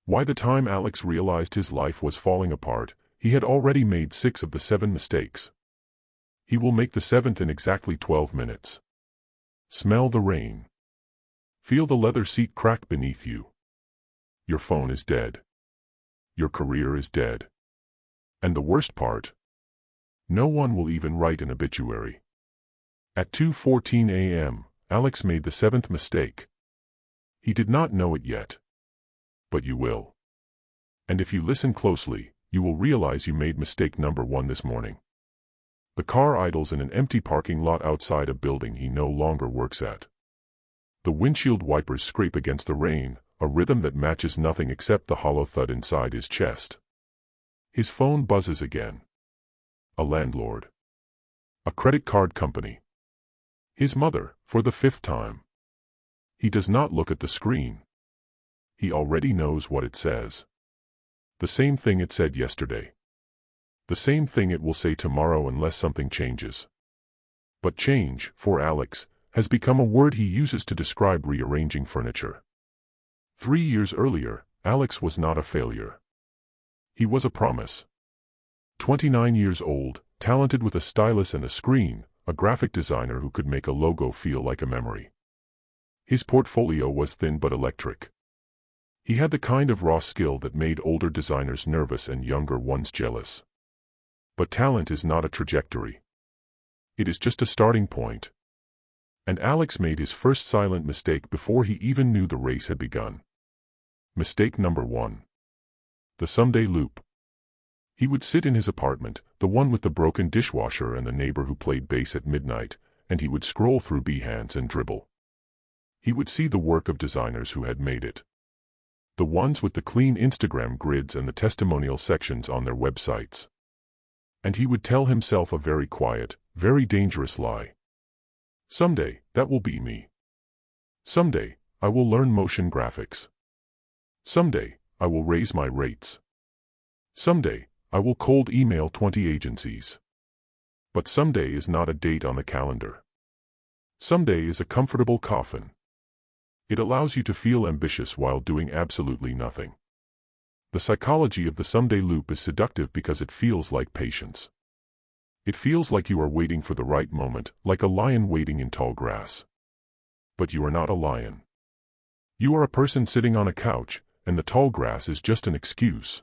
By the time Alex realized his life was falling apart, he had already made 6 of the 7 mistakes. He will make the 7th in exactly 12 minutes. Smell the rain. Feel the leather seat crack beneath you. Your phone is dead. Your career is dead. And the worst part? No one will even write an obituary. At 2:14 a.m., Alex made the 7th mistake. He did not know it yet. But you will. And if you listen closely, you will realize you made mistake number 1 this morning. The car idles in an empty parking lot outside a building he no longer works at. The windshield wipers scrape against the rain, a rhythm that matches nothing except the hollow thud inside his chest. His phone buzzes again. A landlord. A credit card company. His mother, for the 5th time. He does not look at the screen. He already knows what it says. The same thing it said yesterday. The same thing it will say tomorrow unless something changes. But change, for Alex, has become a word he uses to describe rearranging furniture. 3 years earlier, Alex was not a failure. He was a promise. 29 years old, talented with a stylus and a screen, a graphic designer who could make a logo feel like a memory. His portfolio was thin but electric. He had the kind of raw skill that made older designers nervous and younger ones jealous. But talent is not a trajectory. It is just a starting point. And Alex made his first silent mistake before he even knew the race had begun. Mistake number 1. The someday loop. He would sit in his apartment, the one with the broken dishwasher and the neighbor who played bass at midnight, and he would scroll through Behance and dribble. He would see the work of designers who had made it. The ones with the clean Instagram grids and the testimonial sections on their websites. And he would tell himself a very quiet, very dangerous lie. Someday, that will be me. Someday, I will learn motion graphics. Someday, I will raise my rates. Someday, I will cold email 20 agencies. But someday is not a date on the calendar. Someday is a comfortable coffin. It allows you to feel ambitious while doing absolutely nothing. The psychology of the someday loop is seductive because it feels like patience. It feels like you are waiting for the right moment, like a lion waiting in tall grass. But you are not a lion. You are a person sitting on a couch, and the tall grass is just an excuse.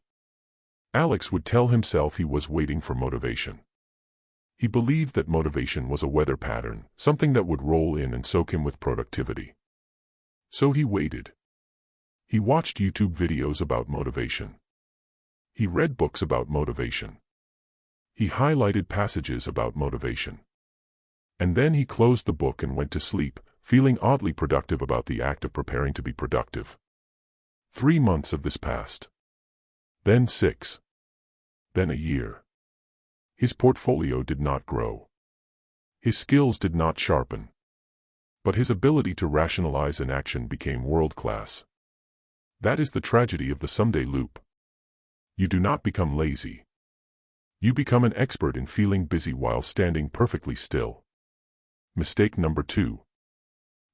Alex would tell himself he was waiting for motivation. He believed that motivation was a weather pattern, something that would roll in and soak him with productivity. So he waited. He watched YouTube videos about motivation. He read books about motivation. He highlighted passages about motivation. And then he closed the book and went to sleep, feeling oddly productive about the act of preparing to be productive. 3 months of this passed. Then 6. Then a year. His portfolio did not grow. His skills did not sharpen. But his ability to rationalize an action became world-class. That is the tragedy of the someday loop. You do not become lazy. You become an expert in feeling busy while standing perfectly still. Mistake number 2.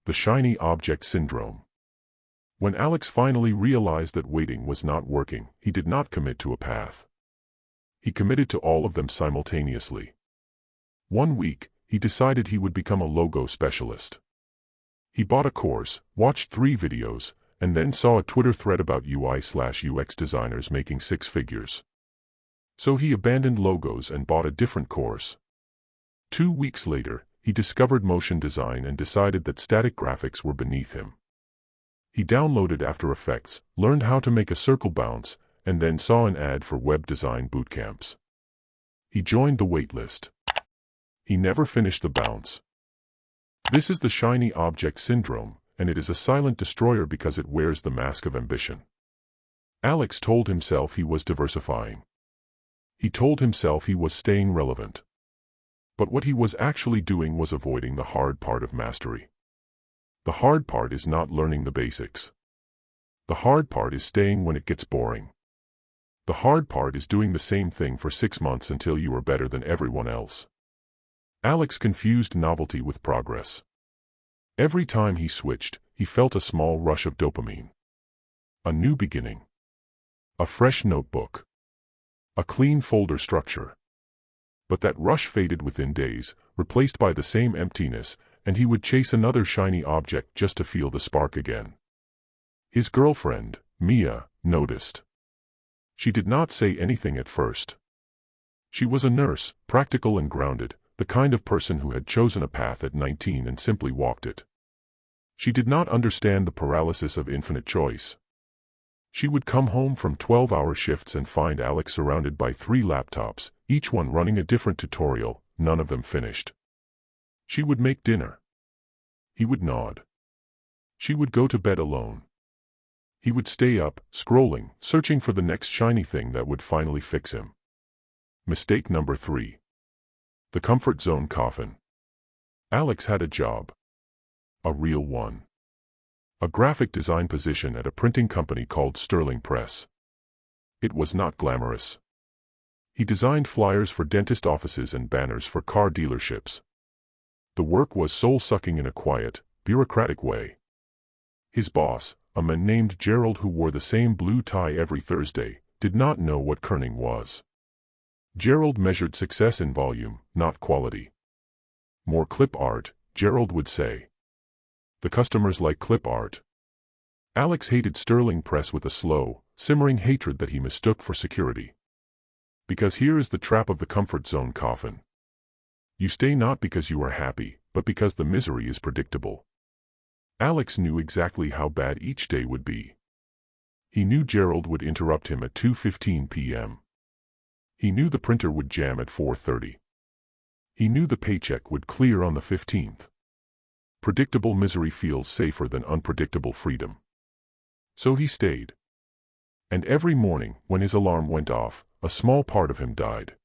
The shiny object syndrome. When Alex finally realized that waiting was not working, he did not commit to a path. He committed to all of them simultaneously. 1 week, he decided he would become a logo specialist. He bought a course, watched 3 videos, and then saw a Twitter thread about UI/UX designers making 6 figures. So he abandoned logos and bought a different course. 2 weeks later, he discovered motion design and decided that static graphics were beneath him. He downloaded After Effects, learned how to make a circle bounce, and then saw an ad for web design bootcamps. He joined the waitlist. He never finished the bounce. This is the shiny object syndrome, and it is a silent destroyer because it wears the mask of ambition. Alex told himself he was diversifying. He told himself he was staying relevant. But what he was actually doing was avoiding the hard part of mastery. The hard part is not learning the basics. The hard part is staying when it gets boring. The hard part is doing the same thing for 6 months until you are better than everyone else. Alex confused novelty with progress. Every time he switched, he felt a small rush of dopamine. A new beginning. A fresh notebook. A clean folder structure. But that rush faded within days, replaced by the same emptiness, and he would chase another shiny object just to feel the spark again. His girlfriend, Mia, noticed. She did not say anything at first. She was a nurse, practical and grounded, the kind of person who had chosen a path at 19 and simply walked it. She did not understand the paralysis of infinite choice. She would come home from 12-hour shifts and find Alex surrounded by 3 laptops, each one running a different tutorial, none of them finished. She would make dinner. He would nod. She would go to bed alone. He would stay up, scrolling, searching for the next shiny thing that would finally fix him. Mistake number 3. The comfort zone coffin. Alex had a job. A real one. A graphic design position at a printing company called Sterling Press. It was not glamorous. He designed flyers for dentist offices and banners for car dealerships. The work was soul-sucking in a quiet, bureaucratic way. His boss, a man named Gerald who wore the same blue tie every Thursday, did not know what kerning was. Gerald measured success in volume, not quality. More clip art, Gerald would say. The customers like clip art. Alex hated Sterling Press with a slow, simmering hatred that he mistook for security. Because here is the trap of the comfort zone coffin. You stay not because you are happy, but because the misery is predictable. Alex knew exactly how bad each day would be. He knew Gerald would interrupt him at 2:15 p.m. He knew the printer would jam at 4:30. He knew the paycheck would clear on the 15th. Predictable misery feels safer than unpredictable freedom. So he stayed. And every morning, when his alarm went off, a small part of him died.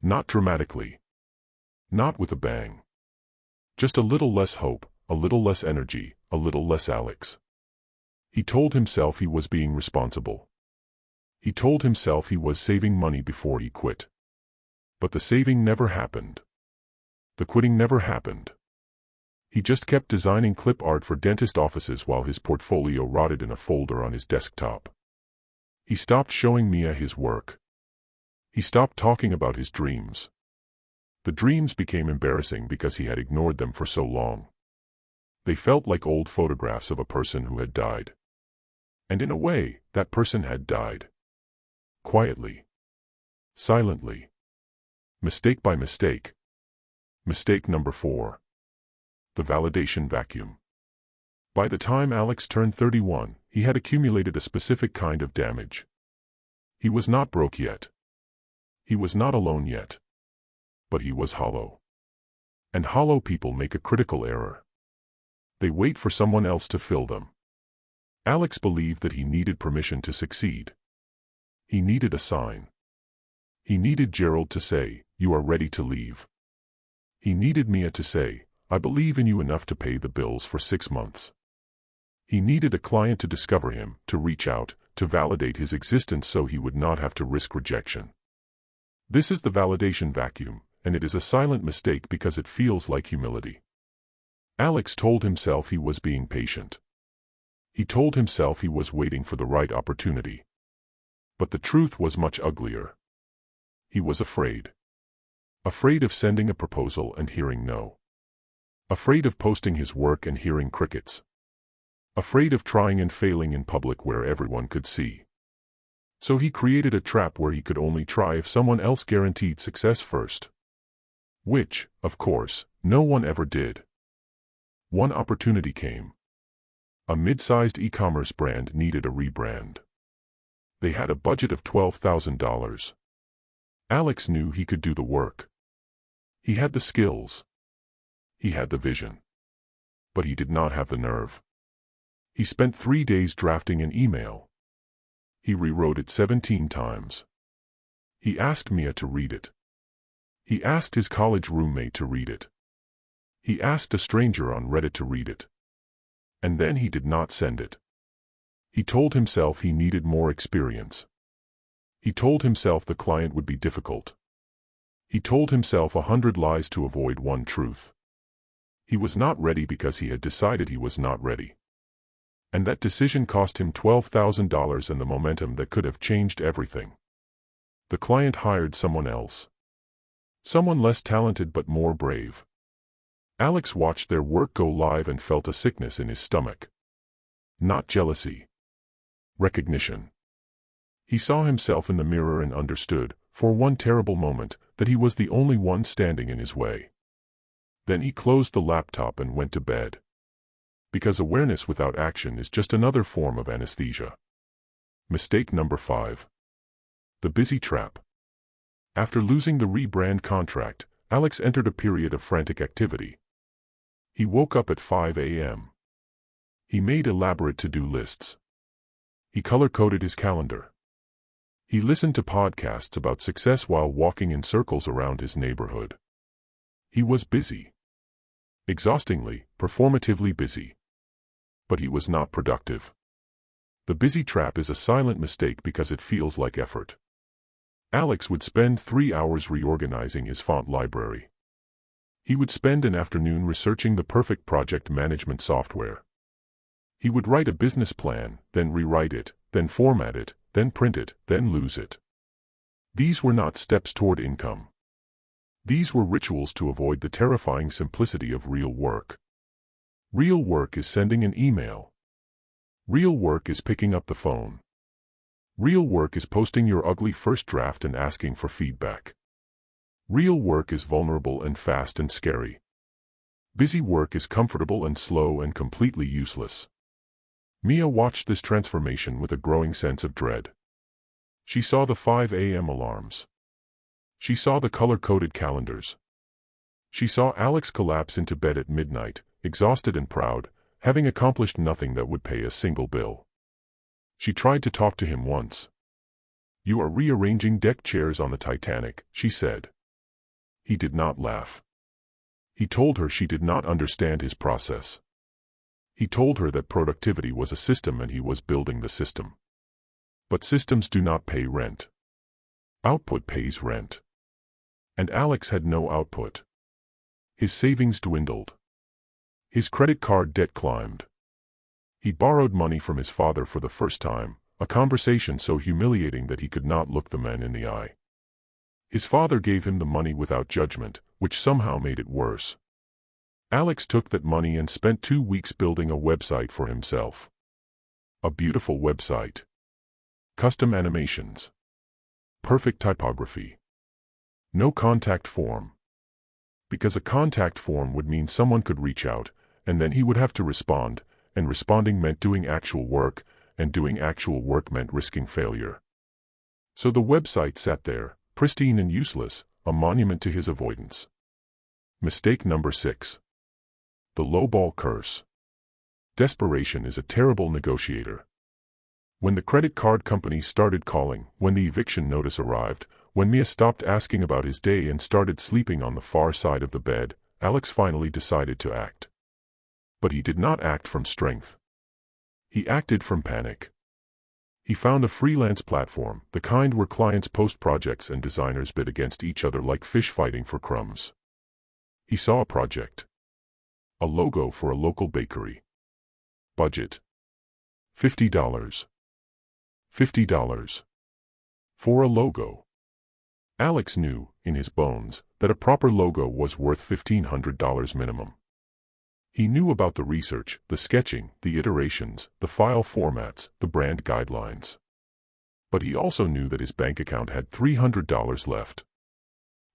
Not dramatically. Not with a bang. Just a little less hope, a little less energy, a little less Alex. He told himself he was being responsible. He told himself he was saving money before he quit. But the saving never happened. The quitting never happened. He just kept designing clip art for dentist offices while his portfolio rotted in a folder on his desktop. He stopped showing Mia his work. He stopped talking about his dreams. The dreams became embarrassing because he had ignored them for so long. They felt like old photographs of a person who had died. And in a way, that person had died. Quietly. Silently. Mistake by mistake. Mistake number 4. The validation vacuum. By the time Alex turned 31, he had accumulated a specific kind of damage. He was not broke yet. He was not alone yet. But he was hollow. And hollow people make a critical error. They wait for someone else to fill them. Alex believed that he needed permission to succeed. He needed a sign. He needed Gerald to say, "You are ready to leave." He needed Mia to say, "I believe in you enough to pay the bills for 6 months." He needed a client to discover him, to reach out, to validate his existence so he would not have to risk rejection. This is the validation vacuum, and it is a silent mistake because it feels like humility. Alex told himself he was being patient. He told himself he was waiting for the right opportunity. But the truth was much uglier. He was afraid. Afraid of sending a proposal and hearing no. Afraid of posting his work and hearing crickets. Afraid of trying and failing in public where everyone could see. So he created a trap where he could only try if someone else guaranteed success first. Which, of course, no one ever did. One opportunity came. A mid-sized e-commerce brand needed a rebrand. They had a budget of $12,000. Alex knew he could do the work. He had the skills. He had the vision. But he did not have the nerve. He spent 3 days drafting an email. He rewrote it 17 times. He asked Mia to read it. He asked his college roommate to read it. He asked a stranger on Reddit to read it. And then he did not send it. He told himself he needed more experience. He told himself the client would be difficult. He told himself 100 lies to avoid one truth. He was not ready because he had decided he was not ready. And that decision cost him $12,000 and the momentum that could have changed everything. The client hired someone else. Someone less talented but more brave. Alex watched their work go live and felt a sickness in his stomach. Not jealousy. Recognition. He saw himself in the mirror and understood, for one terrible moment, that he was the only one standing in his way. Then he closed the laptop and went to bed. Because awareness without action is just another form of anesthesia. Mistake number 5. The busy trap. After losing the rebrand contract, Alex entered a period of frantic activity. He woke up at 5 a.m. He made elaborate to-do lists. He color-coded his calendar. He listened to podcasts about success while walking in circles around his neighborhood. He was busy. Exhaustingly, performatively busy. But he was not productive. The busy trap is a silent mistake because it feels like effort. Alex would spend 3 hours reorganizing his font library. He would spend an afternoon researching the perfect project management software. He would write a business plan, then rewrite it, then format it, then print it, then lose it. These were not steps toward income. These were rituals to avoid the terrifying simplicity of real work. Real work is sending an email. Real work is picking up the phone. Real work is posting your ugly first draft and asking for feedback. Real work is vulnerable and fast and scary. Busy work is comfortable and slow and completely useless. Mia watched this transformation with a growing sense of dread. She saw the 5 a.m. alarms. She saw the color-coded calendars. She saw Alex collapse into bed at midnight, exhausted and proud, having accomplished nothing that would pay a single bill. She tried to talk to him once. "You are rearranging deck chairs on the Titanic," she said. He did not laugh. He told her she did not understand his process. He told her that productivity was a system and he was building the system. But systems do not pay rent. Output pays rent. And Alex had no output. His savings dwindled. His credit card debt climbed. He borrowed money from his father for the first time, a conversation so humiliating that he could not look the man in the eye. His father gave him the money without judgment, which somehow made it worse. Alex took that money and spent 2 weeks building a website for himself. A beautiful website. Custom animations. Perfect typography. No contact form. Because a contact form would mean someone could reach out, and then he would have to respond, and responding meant doing actual work, and doing actual work meant risking failure. So the website sat there, pristine and useless, a monument to his avoidance. Mistake number 6. The lowball curse. Desperation is a terrible negotiator. When the credit card company started calling, when the eviction notice arrived, when Mia stopped asking about his day and started sleeping on the far side of the bed, Alex finally decided to act. But he did not act from strength. He acted from panic. He found a freelance platform, the kind where clients post projects and designers bid against each other like fish fighting for crumbs. He saw a project. A logo for a local bakery. Budget. $50. $50. For a logo. Alex knew, in his bones, that a proper logo was worth $1,500 minimum. He knew about the research, the sketching, the iterations, the file formats, the brand guidelines. But he also knew that his bank account had $300 left.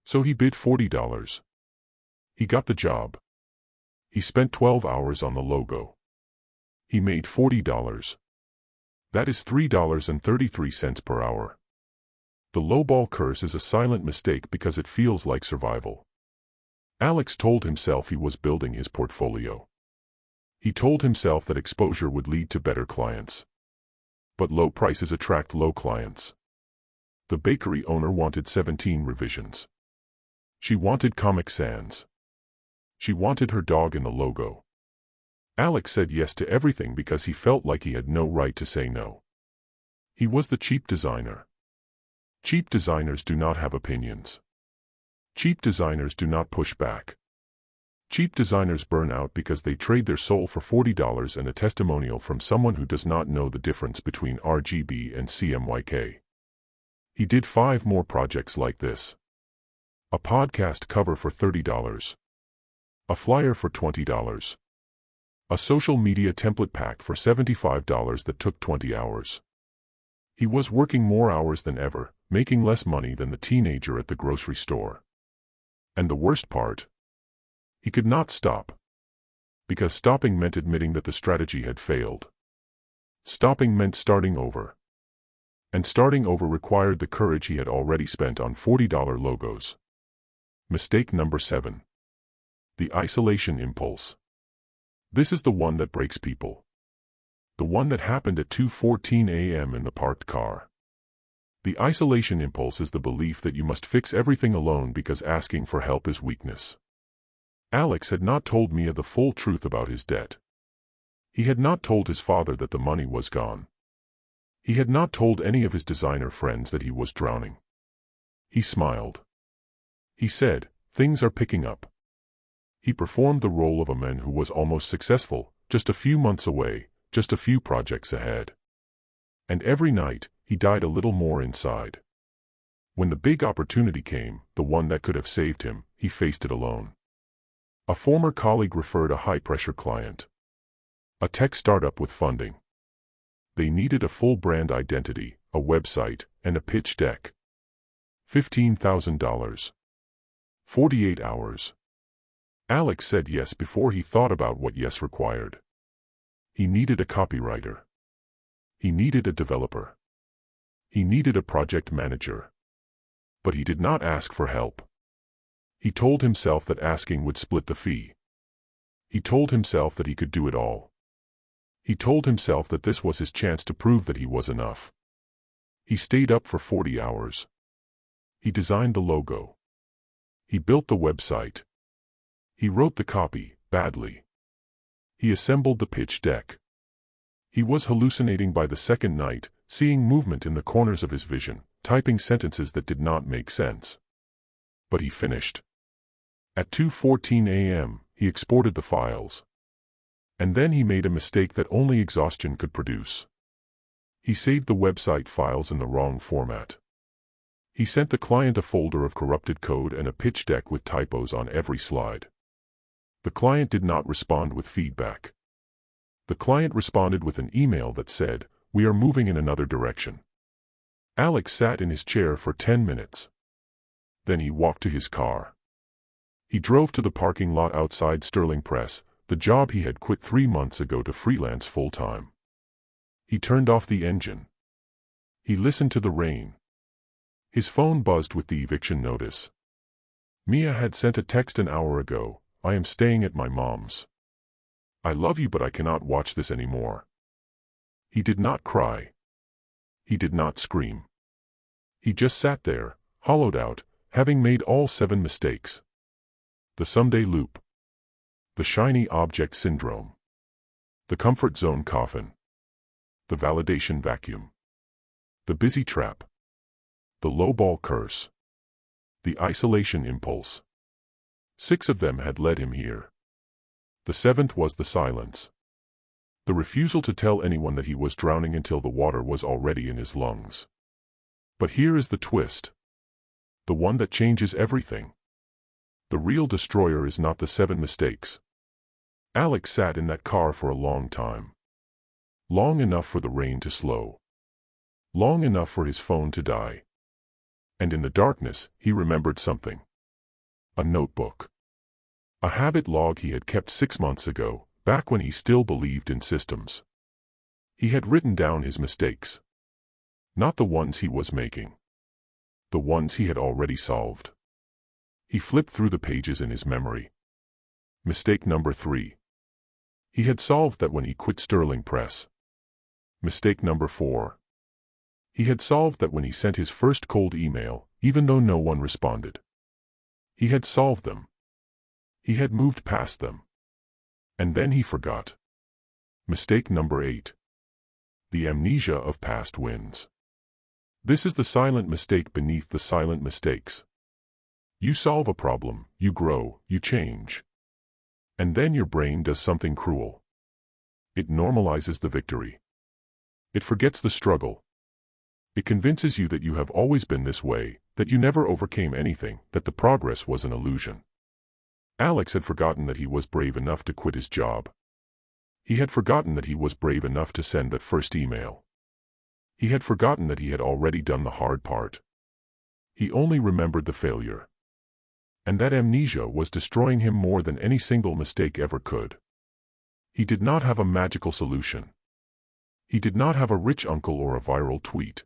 So he bid $40. He got the job. He spent 12 hours on the logo. He made $40. That is $3.33 per hour. The lowball curse is a silent mistake because it feels like survival. Alex told himself he was building his portfolio. He told himself that exposure would lead to better clients. But low prices attract low clients. The bakery owner wanted 17 revisions. She wanted Comic Sans. She wanted her dog in the logo. Alex said yes to everything because he felt like he had no right to say no. He was the cheap designer. Cheap designers do not have opinions. Cheap designers do not push back. Cheap designers burn out because they trade their soul for $40 and a testimonial from someone who does not know the difference between RGB and CMYK. He did 5 more projects like this. A podcast cover for $30. A flyer for $20. A social media template pack for $75 that took 20 hours. He was working more hours than ever, making less money than the teenager at the grocery store. And the worst part? He could not stop. Because stopping meant admitting that the strategy had failed. Stopping meant starting over. And starting over required the courage he had already spent on $40 logos. Mistake number 7. The isolation impulse. This is the one that breaks people. The one that happened at 2:14 a.m. in the parked car. The isolation impulse is the belief that you must fix everything alone because asking for help is weakness. Alex had not told Mia the full truth about his debt. He had not told his father that the money was gone. He had not told any of his designer friends that he was drowning. He smiled. He said, "Things are picking up." He performed the role of a man who was almost successful, just a few months away, just a few projects ahead. And every night, he died a little more inside. When the big opportunity came, the one that could have saved him, he faced it alone. A former colleague referred a high-pressure client. A tech startup with funding. They needed a full brand identity, a website, and a pitch deck. $15,000. 48 hours. Alex said yes before he thought about what yes required. He needed a copywriter. He needed a developer. He needed a project manager. But he did not ask for help. He told himself that asking would split the fee. He told himself that he could do it all. He told himself that this was his chance to prove that he was enough. He stayed up for 40 hours. He designed the logo. He built the website. He wrote the copy, badly. He assembled the pitch deck. He was hallucinating by the second night, seeing movement in the corners of his vision, typing sentences that did not make sense. But he finished. At 2:14 a.m., he exported the files. And then he made a mistake that only exhaustion could produce. He saved the website files in the wrong format. He sent the client a folder of corrupted code and a pitch deck with typos on every slide. The client did not respond with feedback. The client responded with an email that said, "We are moving in another direction." Alex sat in his chair for 10 minutes. Then he walked to his car. He drove to the parking lot outside Sterling Press, the job he had quit 3 months ago to freelance full-time. He turned off the engine. He listened to the rain. His phone buzzed with the eviction notice. Mia had sent a text an hour ago, "I am staying at my mom's. I love you but I cannot watch this anymore." He did not cry. He did not scream. He just sat there, hollowed out, having made all 7 mistakes. The someday loop. The shiny object syndrome. The comfort zone coffin. The validation vacuum. The busy trap. The lowball curse. The isolation impulse. 6 of them had led him here. The 7th was the silence. The refusal to tell anyone that he was drowning until the water was already in his lungs. But here is the twist. The one that changes everything. The real destroyer is not the 7 mistakes. Alex sat in that car for a long time. Long enough for the rain to slow. Long enough for his phone to die. And in the darkness, he remembered something. A notebook. A habit log he had kept 6 months ago, back when he still believed in systems. He had written down his mistakes. Not the ones he was making. The ones he had already solved. He flipped through the pages in his memory. Mistake number 3. He had solved that when he quit Sterling Press. Mistake number 4. He had solved that when he sent his first cold email, even though no one responded. He had solved them. He had moved past them. And then he forgot. Mistake number 8. The amnesia of past wins. This is the silent mistake beneath the silent mistakes. You solve a problem, you grow, you change. And then your brain does something cruel. It normalizes the victory. It forgets the struggle. It convinces you that you have always been this way, that you never overcame anything, that the progress was an illusion. Alex had forgotten that he was brave enough to quit his job. He had forgotten that he was brave enough to send that first email. He had forgotten that he had already done the hard part. He only remembered the failure. And that amnesia was destroying him more than any single mistake ever could. He did not have a magical solution. He did not have a rich uncle or a viral tweet.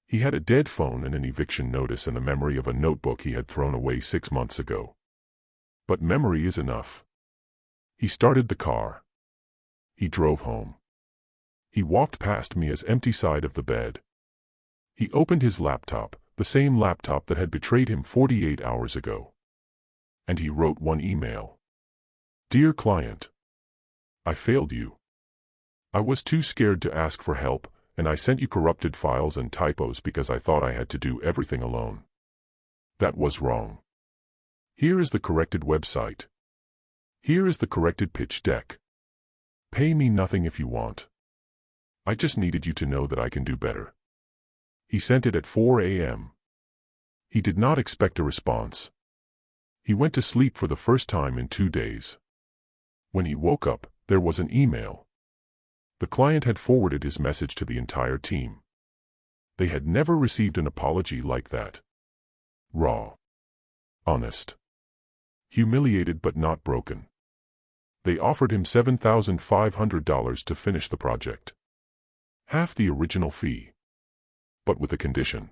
He had a dead phone and an eviction notice and the memory of a notebook he had thrown away 6 months ago. But memory is enough. He started the car. He drove home. He walked past Mia's empty side of the bed. He opened his laptop, the same laptop that had betrayed him 48 hours ago. And he wrote one email. Dear client, I failed you. I was too scared to ask for help, and I sent you corrupted files and typos because I thought I had to do everything alone. That was wrong. Here is the corrected website. Here is the corrected pitch deck. Pay me nothing if you want. I just needed you to know that I can do better. He sent it at 4 a.m. He did not expect a response. He went to sleep for the first time in 2 days. When he woke up, there was an email. The client had forwarded his message to the entire team. They had never received an apology like that. Raw. Honest. Humiliated but not broken. They offered him $7,500 to finish the project. Half the original fee. But with a condition.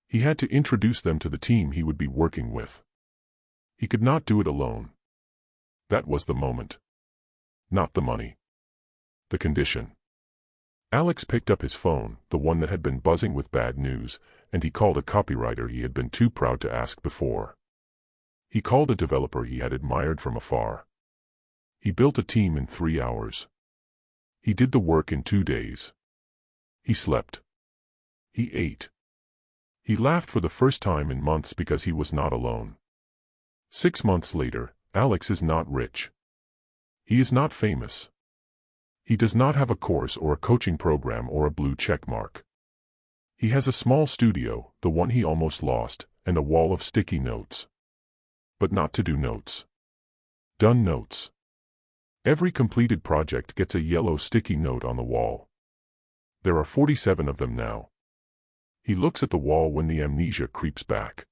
He had to introduce them to the team he would be working with. He could not do it alone. That was the moment. Not the money. The condition. Alex picked up his phone, the one that had been buzzing with bad news, and he called a copywriter he had been too proud to ask before. He called a developer he had admired from afar. He built a team in 3 hours. He did the work in 2 days. He slept. He ate. He laughed for the first time in months because he was not alone. 6 months later, Alex is not rich. He is not famous. He does not have a course or a coaching program or a blue check mark. He has a small studio, the one he almost lost, and a wall of sticky notes. But not to-do notes. Done notes. Every completed project gets a yellow sticky note on the wall. There are 47 of them now. He looks at the wall when the amnesia creeps back.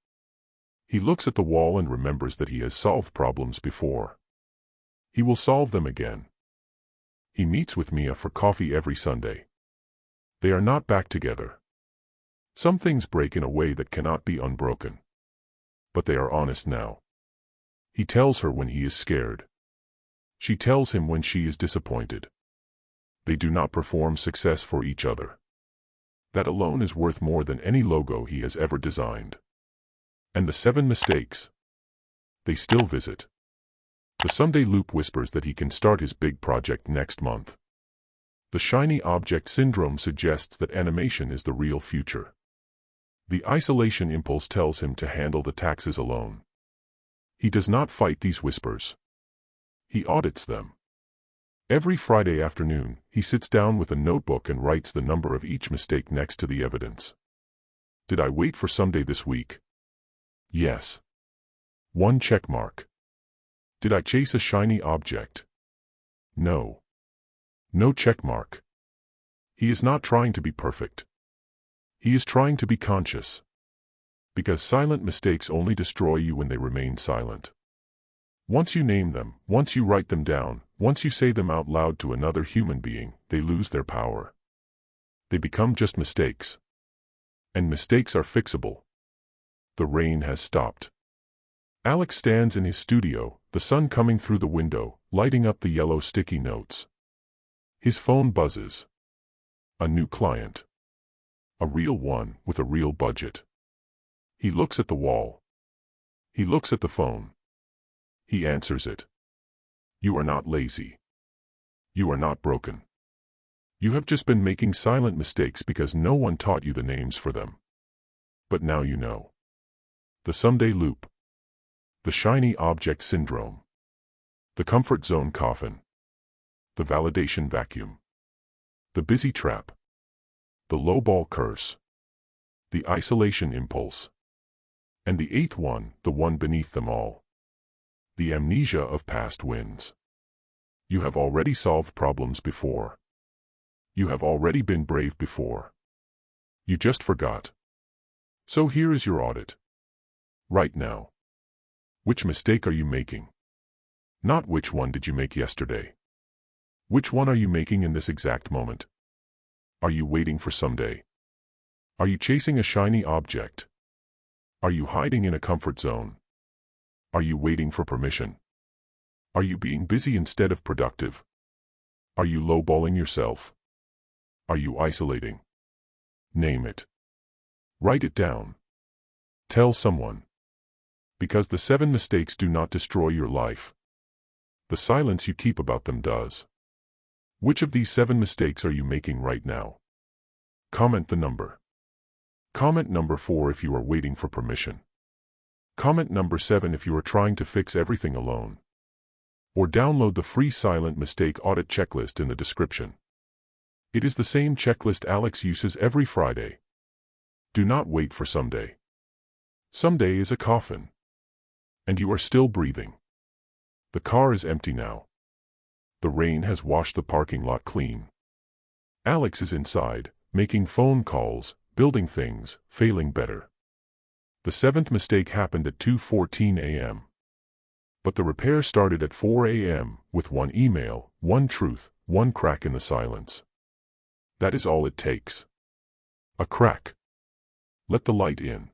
He looks at the wall and remembers that he has solved problems before. He will solve them again. He meets with Mia for coffee every Sunday. They are not back together. Some things break in a way that cannot be unbroken. But they are honest now. He tells her when he is scared. She tells him when she is disappointed. They do not perform success for each other. That alone is worth more than any logo he has ever designed. And the 7 mistakes. They still visit. The Sunday loop whispers that he can start his big project next month. The shiny object syndrome suggests that animation is the real future. The isolation impulse tells him to handle the taxes alone. He does not fight these whispers. He audits them. Every Friday afternoon, he sits down with a notebook and writes the number of each mistake next to the evidence. Did I wait for Sunday this week? Yes. 1 check mark. Did I chase a shiny object? No. No check mark. He is not trying to be perfect. He is trying to be conscious. Because silent mistakes only destroy you when they remain silent. Once you name them, once you write them down, once you say them out loud to another human being, they lose their power. They become just mistakes. And mistakes are fixable. The rain has stopped. Alex stands in his studio, the sun coming through the window, lighting up the yellow sticky notes. His phone buzzes. A new client. A real one, with a real budget. He looks at the wall. He looks at the phone. He answers it. You are not lazy. You are not broken. You have just been making silent mistakes because no one taught you the names for them. But now you know. The Sunday loop. The shiny object syndrome. The comfort zone coffin. The validation vacuum. The busy trap. The lowball curse. The isolation impulse. And the eighth one, the one beneath them all. The amnesia of past wins. You have already solved problems before. You have already been brave before. You just forgot. So here is your audit. Right now. Which mistake are you making? Not which one did you make yesterday. Which one are you making in this exact moment? Are you waiting for someday? Are you chasing a shiny object? Are you hiding in a comfort zone? Are you waiting for permission? Are you being busy instead of productive? Are you lowballing yourself? Are you isolating? Name it. Write it down. Tell someone. Because the 7 mistakes do not destroy your life. The silence you keep about them does. Which of these 7 mistakes are you making right now? Comment the number. Comment number 4 if you are waiting for permission. Comment number 7 if you are trying to fix everything alone. Or download the free silent mistake audit checklist in the description. It is the same checklist Alex uses every Friday. Do not wait for someday. Someday is a coffin. And you are still breathing. The car is empty now. The rain has washed the parking lot clean. Alex is inside, making phone calls, building things, failing better. The 7th mistake happened at 2:14 a.m. But the repair started at 4 a.m. with 1 email, 1 truth, 1 crack in the silence. That is all it takes. A crack. Let the light in.